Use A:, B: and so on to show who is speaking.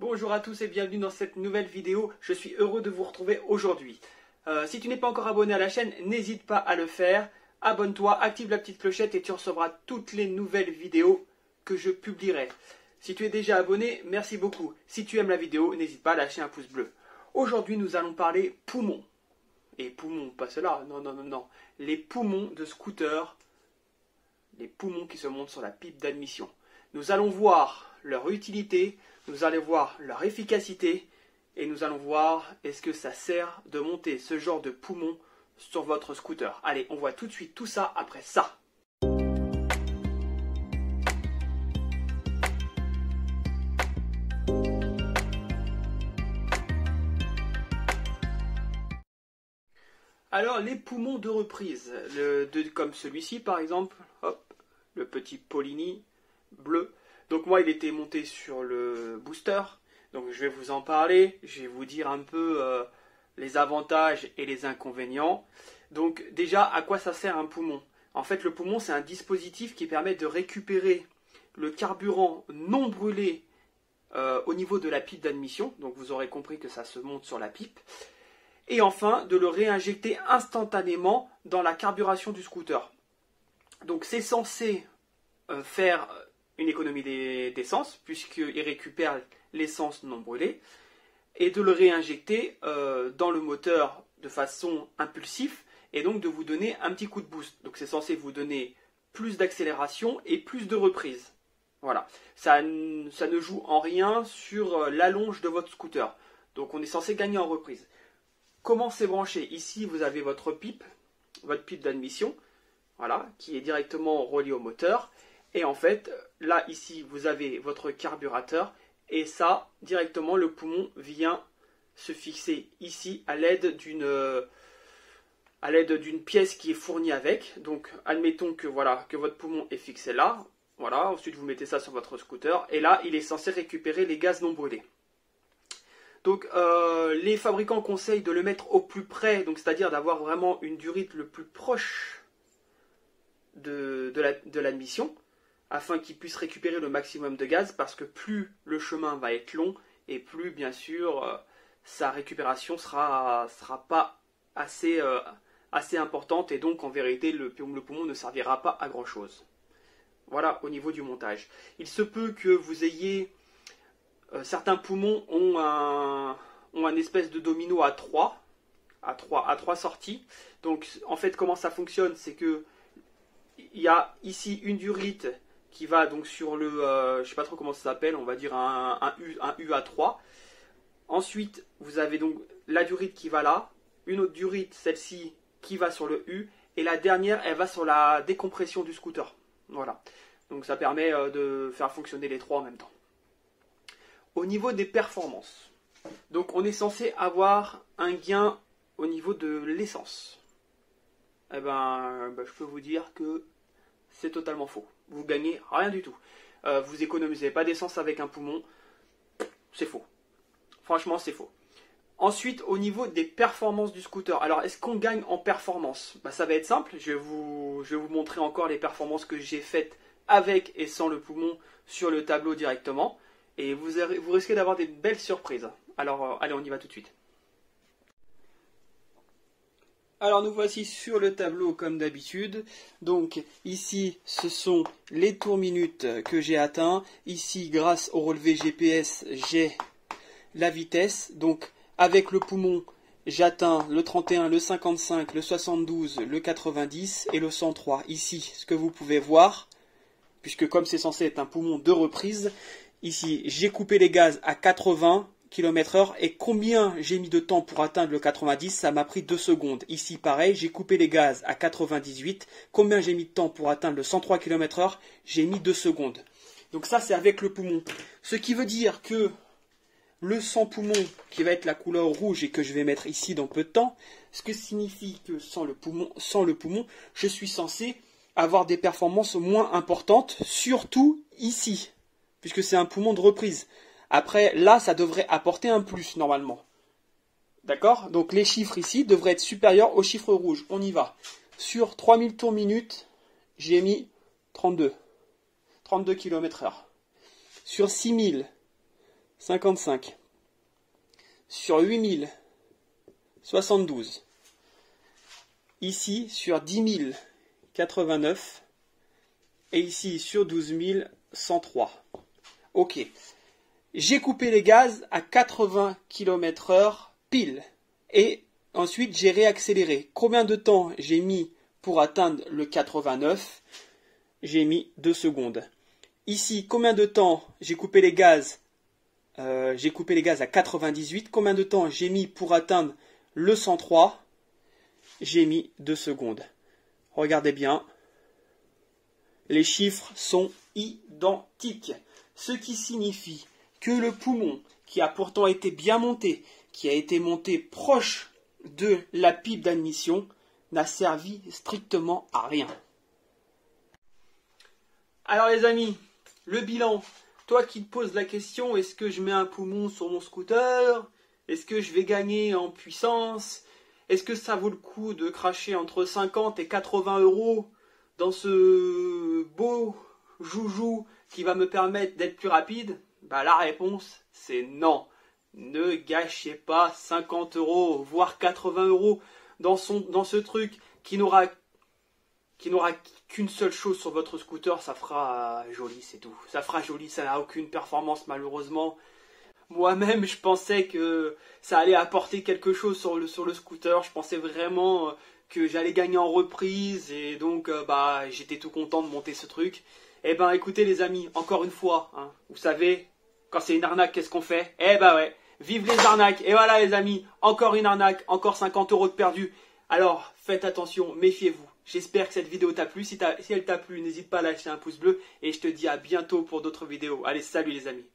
A: Bonjour à tous et bienvenue dans cette nouvelle vidéo. Je suis heureux de vous retrouver aujourd'hui. Si tu n'es pas encore abonné à la chaîne, n'hésite pas à le faire. Abonne-toi, active la petite clochette et tu recevras toutes les nouvelles vidéos que je publierai. Si tu es déjà abonné, merci beaucoup. Si tu aimes la vidéo, n'hésite pas à lâcher un pouce bleu. Aujourd'hui, nous allons parler poumons. Et poumons, pas cela, non. Les poumons de scooter, les poumons qui se montent sur la pipe d'admission. Nous allons voir leur utilité, nous allons voir leur efficacité et nous allons voir est-ce que ça sert de monter ce genre de poumon sur votre scooter. Allez, on voit tout de suite tout ça après ça. Alors, les poumons de reprise, comme celui-ci par exemple, hop, le petit Polini bleu. Donc moi, il était monté sur le booster, donc je vais vous en parler, je vais vous dire un peu les avantages et les inconvénients. Donc déjà, à quoi ça sert un poumon? En fait, le poumon, c'est un dispositif qui permet de récupérer le carburant non brûlé au niveau de la pipe d'admission, donc vous aurez compris que ça se monte sur la pipe. Et enfin, de le réinjecter instantanément dans la carburation du scooter. Donc c'est censé faire une économie d'essence, puisqu'il récupère l'essence non brûlée, et de le réinjecter dans le moteur de façon impulsive, et donc de vous donner un petit coup de boost. Donc c'est censé vous donner plus d'accélération et plus de reprise. Voilà, ça ne joue en rien sur l'allonge de votre scooter. Donc on est censé gagner en reprise. Comment c'est branché? Ici, vous avez votre pipe d'admission, voilà, qui est directement reliée au moteur. Et en fait, là, ici, vous avez votre carburateur. Et ça, directement, le poumon vient se fixer ici à l'aide d'une pièce qui est fournie avec. Donc, admettons que, voilà, que votre poumon est fixé là. Voilà, ensuite, vous mettez ça sur votre scooter. Et là, il est censé récupérer les gaz non brûlés. Donc les fabricants conseillent de le mettre au plus près, donc c'est-à-dire d'avoir vraiment une durite le plus proche de l'admission, afin qu'il puisse récupérer le maximum de gaz, parce que plus le chemin va être long, et plus bien sûr sa récupération sera pas assez importante, et donc en vérité le poumon ne servira pas à grand chose. Voilà au niveau du montage. Il se peut que vous ayez... certains poumons ont un espèce de domino à trois sorties. Donc en fait comment ça fonctionne, c'est que il y a ici une durite qui va donc sur le, je sais pas trop comment ça s'appelle, on va dire un U à 3. Ensuite vous avez donc la durite qui va là, une autre durite, celle-ci, qui va sur le U, et la dernière elle va sur la décompression du scooter. Voilà, donc ça permet de faire fonctionner les trois en même temps. Au niveau des performances, donc on est censé avoir un gain au niveau de l'essence. Eh ben, je peux vous dire que c'est totalement faux. Vous gagnez rien du tout. Vous économisez pas d'essence avec un poumon. C'est faux. Franchement, c'est faux. Ensuite, au niveau des performances du scooter. Alors, est-ce qu'on gagne en performance? Ça va être simple. Je vais vous montrer encore les performances que j'ai faites avec et sans le poumon sur le tableau directement. Et vous risquez d'avoir des belles surprises. Alors, allez, on y va tout de suite. Alors, nous voici sur le tableau comme d'habitude. Donc, ici, ce sont les tours minutes que j'ai atteints. Ici, grâce au relevé GPS, j'ai la vitesse. Donc, avec le poumon, j'atteins le 31, le 55, le 72, le 90 et le 103. Ici, ce que vous pouvez voir, puisque comme c'est censé être un poumon de reprise, ici, j'ai coupé les gaz à 80 km/h et combien j'ai mis de temps pour atteindre le 90? Ça m'a pris 2 secondes. Ici, pareil, j'ai coupé les gaz à 98. Combien j'ai mis de temps pour atteindre le 103 km/h? J'ai mis 2 secondes. Donc ça, c'est avec le poumon. Ce qui veut dire que le sans poumon, qui va être la couleur rouge et que je vais mettre ici dans peu de temps, ce que signifie que sans le poumon, je suis censé avoir des performances moins importantes, surtout ici, puisque c'est un poumon de reprise. Après, là, ça devrait apporter un plus, normalement. D'accord? Donc, les chiffres ici devraient être supérieurs aux chiffres rouges. On y va. Sur 3000 tours minute, j'ai mis 32 km/h. Sur 6000, 55. Sur 8000, 72. Ici, sur 10 000, 89. Et ici, sur 12 000, 103. Ok. J'ai coupé les gaz à 80 km/h pile. Et ensuite, j'ai réaccéléré. Combien de temps j'ai mis pour atteindre le 89? J'ai mis 2 secondes. Ici, combien de temps j'ai coupé les gaz? J'ai coupé les gaz à 98. Combien de temps j'ai mis pour atteindre le 103? J'ai mis 2 secondes. Regardez bien. Les chiffres sont identiques. Ce qui signifie que le poumon, qui a pourtant été bien monté, qui a été monté proche de la pipe d'admission, n'a servi strictement à rien. Alors les amis, le bilan. Toi qui te poses la question, est-ce que je mets un poumon sur mon scooter? Est-ce que je vais gagner en puissance? Est-ce que ça vaut le coup de cracher entre 50 et 80 € dans ce beau joujou qui va me permettre d'être plus rapide? Bah, la réponse, c'est non. Ne gâchez pas 50 €, voire 80 € dans ce truc qui n'aura qu'une seule chose sur votre scooter. Ça fera joli, c'est tout. Ça fera joli, ça n'a aucune performance malheureusement. Moi-même, je pensais que ça allait apporter quelque chose sur le scooter. Je pensais vraiment que j'allais gagner en reprise et donc j'étais tout content de monter ce truc. Eh ben écoutez les amis, encore une fois, hein, vous savez, quand c'est une arnaque, qu'est-ce qu'on fait? Eh ben ouais, vive les arnaques. Et voilà les amis, encore une arnaque, encore 50 € de perdu. Alors faites attention, méfiez-vous. J'espère que cette vidéo t'a plu. Si elle t'a plu, n'hésite pas à lâcher un pouce bleu et je te dis à bientôt pour d'autres vidéos. Allez, salut les amis.